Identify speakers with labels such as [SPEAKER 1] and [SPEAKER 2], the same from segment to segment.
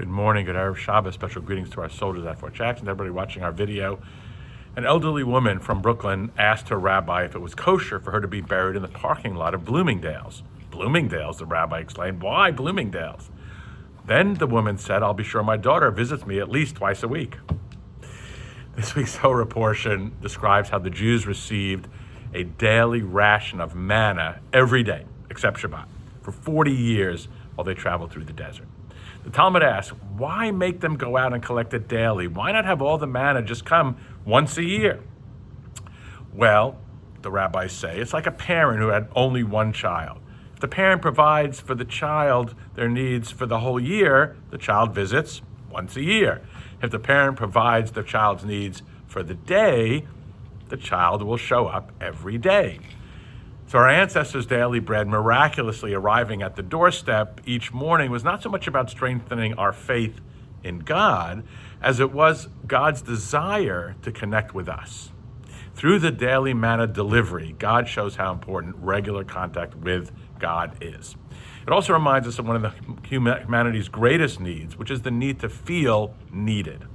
[SPEAKER 1] Good morning, good Erev Shabbos. Special greetings to our soldiers at Fort Jackson, everybody watching our video. An elderly woman from Brooklyn asked her rabbi if it was kosher for her to be buried in the parking lot of Bloomingdale's. Bloomingdale's, the rabbi explained. Why Bloomingdale's? Then the woman said, I'll be sure my daughter visits me at least twice a week. This week's Torah portion describes how the Jews received a daily ration of manna every day, except Shabbat, for 40 years while they traveled through the desert. The Talmud asks, why make them go out and collect it daily? Why not have all the manna just come once a year? Well, the rabbis say, it's like a parent who had only one child. If the parent provides for the child their needs for the whole year, the child visits once a year. If the parent provides the child's needs for the day, the child will show up every day. So our ancestors' daily bread miraculously arriving at the doorstep each morning was not so much about strengthening our faith in God as it was God's desire to connect with us. Through the daily manna delivery, God shows how important regular contact with God is. It also reminds us of one of the humanity's greatest needs, which is the need to feel needed.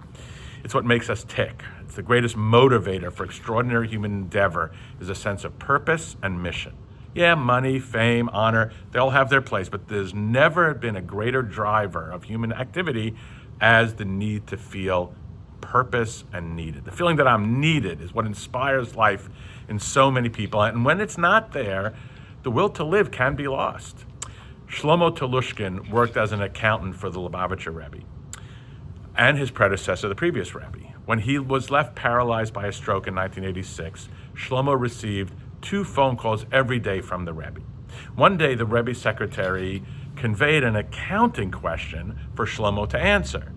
[SPEAKER 1] It's what makes us tick. It's the greatest motivator for extraordinary human endeavor is a sense of purpose and mission. Yeah, money, fame, honor, they all have their place, but there's never been a greater driver of human activity as the need to feel purpose and needed. The feeling that I'm needed is what inspires life in so many people. And when it's not there, the will to live can be lost. Shlomo Telushkin worked as an accountant for the Lubavitcher Rebbe and his predecessor, the previous Rebbe. When he was left paralyzed by a stroke in 1986, Shlomo received 2 phone calls every day from the Rebbe. One day, the Rebbe's secretary conveyed an accounting question for Shlomo to answer.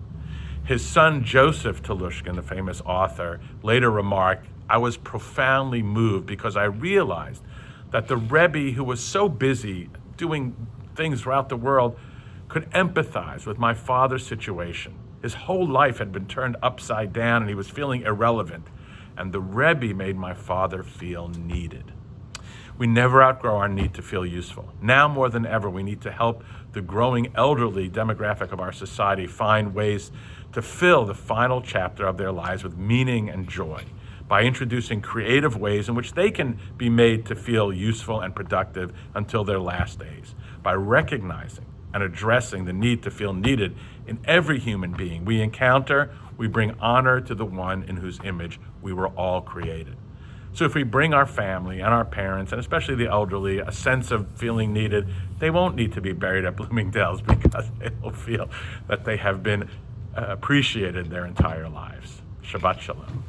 [SPEAKER 1] His son, Joseph Telushkin, the famous author, later remarked, I was profoundly moved because I realized that the Rebbe, who was so busy doing things throughout the world, could empathize with my father's situation. His whole life had been turned upside down and he was feeling irrelevant. And the Rebbe made my father feel needed. We never outgrow our need to feel useful. Now more than ever, we need to help the growing elderly demographic of our society find ways to fill the final chapter of their lives with meaning and joy by introducing creative ways in which they can be made to feel useful and productive until their last days, by recognizing and addressing the need to feel needed in every human being we encounter. We bring honor to the one in whose image we were all created. So if we bring our family and our parents, and especially the elderly, a sense of feeling needed, they won't need to be buried at Bloomingdale's because they will feel that they have been appreciated their entire lives. Shabbat Shalom.